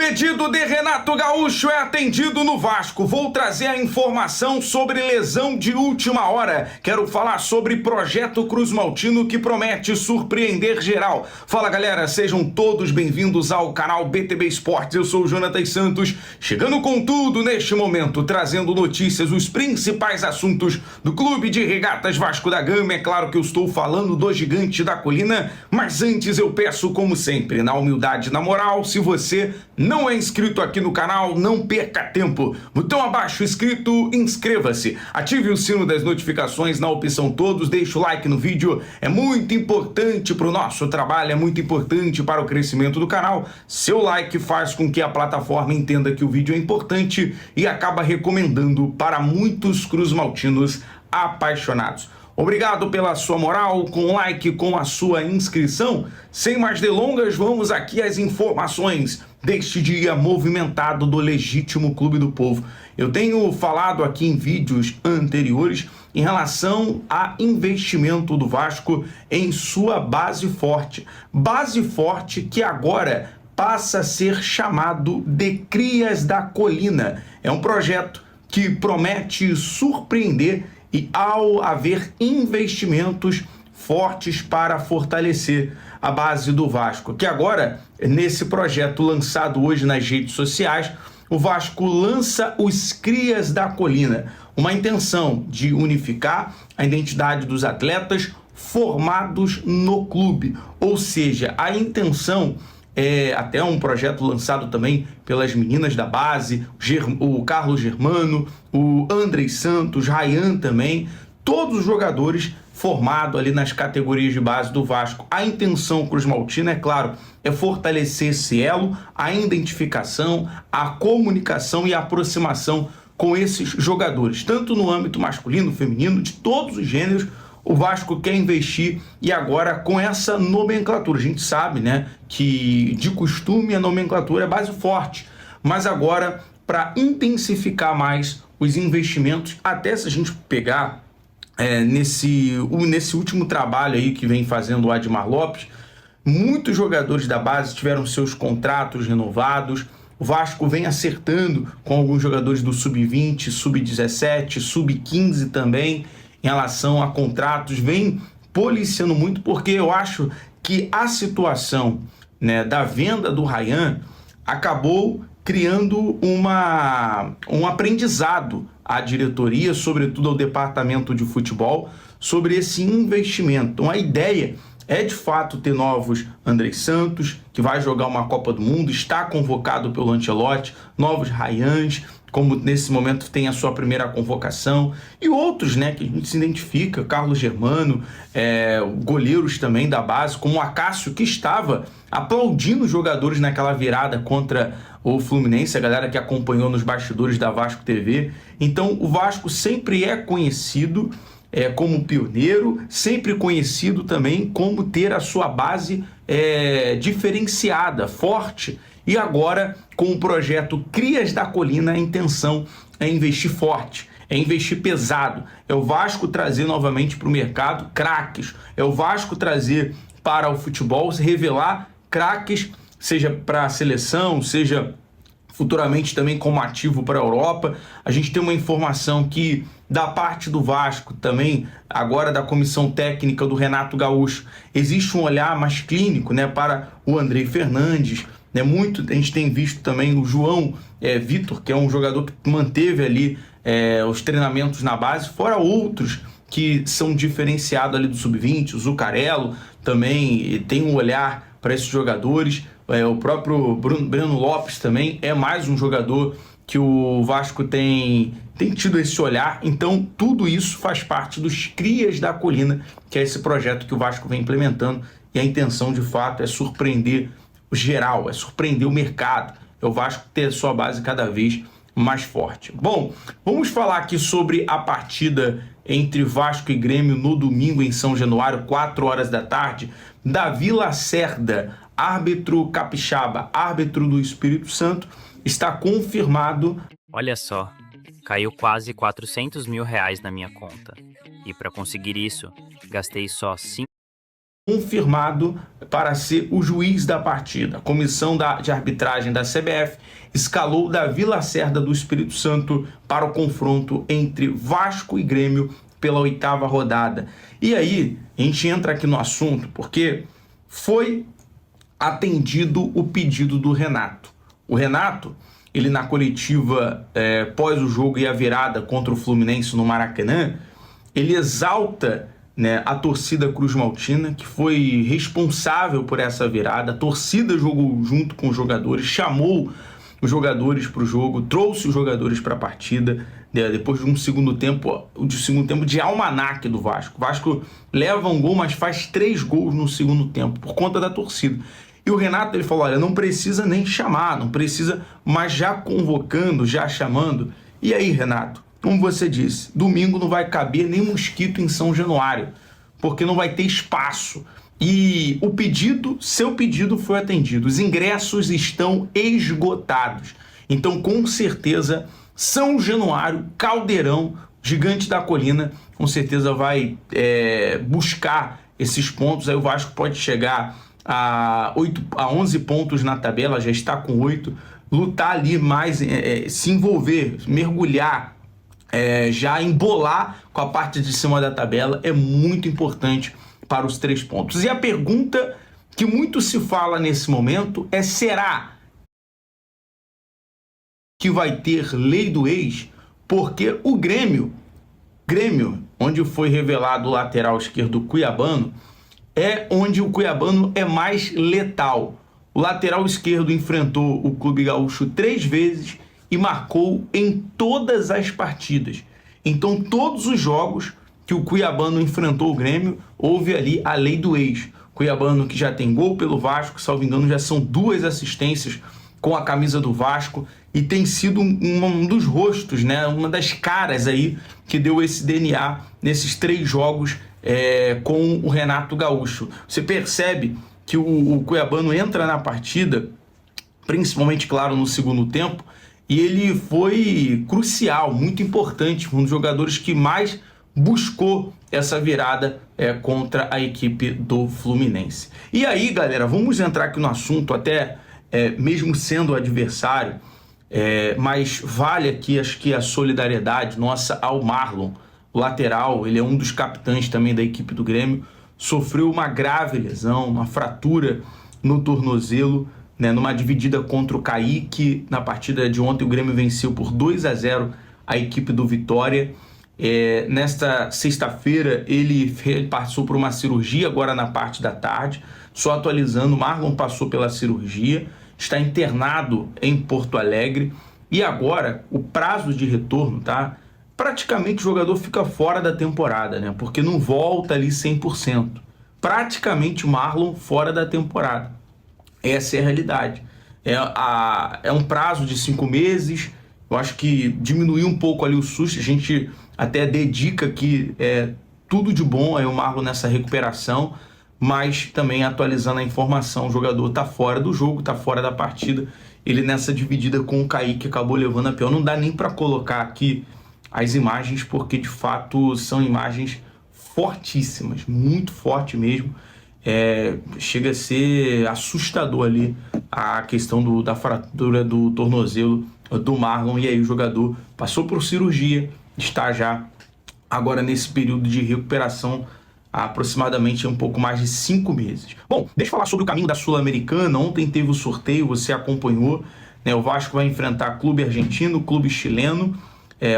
Pedido de Renato Gaúcho é atendido no Vasco. Vou trazer a informação sobre lesão de última hora. Quero falar sobre projeto Cruz Maltino que promete surpreender geral. Fala galera, sejam todos bem-vindos ao canal BTB Esportes. Eu sou o Jonatas Santos, chegando com tudo neste momento, trazendo notícias, os principais assuntos do Clube de Regatas Vasco da Gama. É claro que eu estou falando do Gigante da Colina, mas antes eu peço, como sempre, na humildade e na moral, se você não é inscrito aqui no canal, não perca tempo. Botão abaixo inscrito, inscreva-se. Ative o sino das notificações na opção todos, deixa o like no vídeo. É muito importante para o nosso trabalho, é muito importante para o crescimento do canal. Seu like faz com que a plataforma entenda que o vídeo é importante e acaba recomendando para muitos cruzmaltinos apaixonados. Obrigado pela sua moral, com o like, com a sua inscrição. Sem mais delongas, vamos aqui às informações deste dia movimentado do legítimo Clube do Povo. Eu tenho falado aqui em vídeos anteriores em relação a investimento do Vasco em sua base forte. Base forte que agora passa a ser chamado de Crias da Colina. É um projeto que promete surpreender e ao haver investimentos fortes para fortalecer a base do Vasco, que agora, nesse projeto lançado hoje nas redes sociais, o Vasco lança os Crias da Colina, uma intenção de unificar a identidade dos atletas formados no clube, ou seja, a intenção é até um projeto lançado também pelas meninas da base, o Carlos Germano, o Andrei Santos, Ryan também, todos os jogadores formados ali nas categorias de base do Vasco. A intenção Cruz Maltina, é claro, é fortalecer esse elo, a identificação, a comunicação e a aproximação com esses jogadores, tanto no âmbito masculino, feminino, de todos os gêneros. O Vasco quer investir e agora com essa nomenclatura. A gente sabe, né, que de costume a nomenclatura é base forte, mas agora para intensificar mais os investimentos, até se a gente pegar nesse último trabalho aí que vem fazendo o Admar Lopes, muitos jogadores da base tiveram seus contratos renovados. O Vasco vem acertando com alguns jogadores do Sub-20, Sub-17, Sub-15 também, em relação a contratos, vem policiando muito, porque eu acho que a situação, né, da venda do Ryan acabou criando um aprendizado à diretoria, sobretudo ao departamento de futebol, sobre esse investimento. Então a ideia é de fato ter novos Andrei Santos, que vai jogar uma Copa do Mundo, está convocado pelo Ancelotti, novos Ryans, como nesse momento tem a sua primeira convocação, e outros, né, que a gente se identifica, Carlos Germano, goleiros também da base, como o Acácio, que estava aplaudindo os jogadores naquela virada contra o Fluminense, a galera que acompanhou nos bastidores da Vasco TV. Então o Vasco sempre é conhecido como pioneiro, sempre conhecido também como ter a sua base diferenciada, forte. E agora, com o projeto Crias da Colina, a intenção é investir forte, é investir pesado. É o Vasco trazer novamente para o mercado craques. É o Vasco trazer para o futebol, se revelar craques, seja para a seleção, seja futuramente também como ativo para a Europa. A gente tem uma informação que, da parte do Vasco também, agora da comissão técnica do Renato Gaúcho, existe um olhar mais clínico, né, para o Andrei Fernandes. A gente tem visto também o João Vitor, que é um jogador que manteve ali os treinamentos na base, fora outros que são diferenciados ali do Sub-20, o Zucarello também tem um olhar para esses jogadores, o próprio Breno Lopes também é mais um jogador que o Vasco tem tido esse olhar. Então tudo isso faz parte dos Crias da Colina, que é esse projeto que o Vasco vem implementando, e a intenção de fato é surpreender geral, é surpreender o mercado, é o Vasco ter a sua base cada vez mais forte. Bom, vamos falar aqui sobre a partida entre Vasco e Grêmio no domingo em São Januário, 4 horas da tarde. Davi Lacerda, árbitro capixaba, árbitro do Espírito Santo, está confirmado. Olha só, caiu quase R$ 400 mil na minha conta. E para conseguir isso, gastei só 5 confirmado para ser o juiz da partida. A comissão de arbitragem da CBF escalou Davi Lacerda do Espírito Santo para o confronto entre Vasco e Grêmio pela 8ª rodada. E aí, a gente entra aqui no assunto porque foi atendido o pedido do Renato. O Renato, ele na coletiva pós o jogo e a virada contra o Fluminense no Maracanã, ele exalta, né, a torcida cruzmaltina, que foi responsável por essa virada. A torcida jogou junto com os jogadores, chamou os jogadores para o jogo, trouxe os jogadores para a partida, né, depois de um segundo tempo de almanaque do Vasco. O Vasco leva um gol, mas faz 3 gols no segundo tempo, por conta da torcida. E o Renato, ele falou, olha, não precisa nem chamar, não precisa, mas já convocando, já chamando. E aí, Renato, como você disse, domingo não vai caber nem mosquito em São Januário, porque não vai ter espaço. E seu pedido foi atendido. Os ingressos estão esgotados. Então, com certeza, São Januário, Caldeirão, Gigante da Colina, com certeza vai buscar esses pontos. Aí o Vasco pode chegar a 11 pontos na tabela, já está com 8, lutar ali mais, se envolver, mergulhar, já embolar com a parte de cima da tabela é muito importante para os 3 pontos. E a pergunta que muito se fala nesse momento é: será que vai ter lei do ex? Porque o Grêmio, onde foi revelado o lateral esquerdo cuiabano, é onde o cuiabano é mais letal. O lateral esquerdo enfrentou o Clube Gaúcho 3 vezes e marcou em todas as partidas. Então, todos os jogos que o cuiabano enfrentou o Grêmio, houve ali a lei do ex. Cuiabano que já tem gol pelo Vasco, salvo engano, já são 2 assistências com a camisa do Vasco e tem sido um dos rostos, né, uma das caras aí que deu esse DNA nesses 3 jogos com o Renato Gaúcho. Você percebe que o cuiabano entra na partida, principalmente, claro, no segundo tempo, e ele foi crucial, muito importante, um dos jogadores que mais buscou essa virada contra a equipe do Fluminense. E aí, galera, vamos entrar aqui no assunto, até mesmo sendo adversário, mas vale aqui, acho que a solidariedade nossa ao Marlon, o lateral. Ele é um dos capitães também da equipe do Grêmio, sofreu uma grave lesão, uma fratura no tornozelo, né, numa dividida contra o Kaique. Na partida de ontem o Grêmio venceu por 2-0 a equipe do Vitória. Nesta sexta-feira ele passou por uma cirurgia agora na parte da tarde. Só atualizando, o Marlon passou pela cirurgia, está internado em Porto Alegre e agora o prazo de retorno, tá? Praticamente o jogador fica fora da temporada, né? Porque não volta ali 100%. Praticamente o Marlon fora da temporada. Essa é a realidade. É um prazo de 5 meses. Eu acho que diminuiu um pouco ali o susto. A gente até dedica aqui tudo de bom aí o Marlon nessa recuperação, mas também atualizando a informação, o jogador está fora do jogo, está fora da partida. Ele nessa dividida com o Kaique acabou levando a pior. Não dá nem para colocar aqui as imagens, porque de fato são imagens fortíssimas, muito forte mesmo. Chega a ser assustador ali a questão da fratura do tornozelo do Marlon. E aí o jogador passou por cirurgia, está já agora nesse período de recuperação há aproximadamente um pouco mais de 5 meses. Bom, deixa eu falar sobre o caminho da Sul-Americana. Ontem teve o sorteio, você acompanhou, né? O Vasco vai enfrentar clube argentino, clube chileno,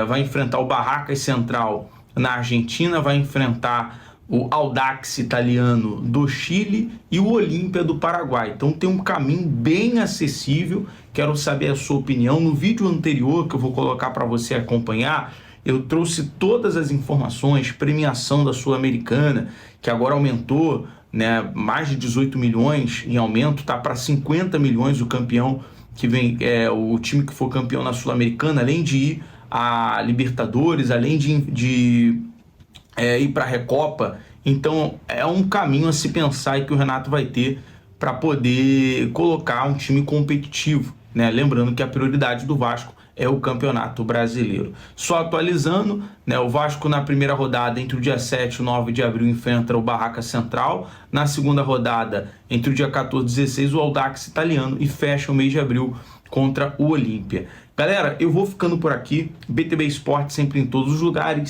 vai enfrentar o Barracas Central na Argentina, vai enfrentar o Audax italiano do Chile e o Olímpia do Paraguai. Então tem um caminho bem acessível. Quero saber a sua opinião. No vídeo anterior que eu vou colocar para você acompanhar, eu trouxe todas as informações, premiação da Sul-Americana, que agora aumentou, né, mais de 18 milhões em aumento, tá para 50 milhões o campeão que vem, o time que for campeão na Sul-Americana, além de ir a Libertadores, além de ir para a Recopa. Então é um caminho a se pensar e que o Renato vai ter para poder colocar um time competitivo, né? Lembrando que a prioridade do Vasco é o Campeonato Brasileiro. Só atualizando, né, o Vasco na primeira rodada, entre o dia 7 e o 9 de abril, enfrenta o Barraca Central. Na segunda rodada, entre o dia 14 e 16, o Audax Italiano, e fecha o mês de abril contra o Olímpia. Galera, eu vou ficando por aqui. BTB Esporte sempre em todos os lugares.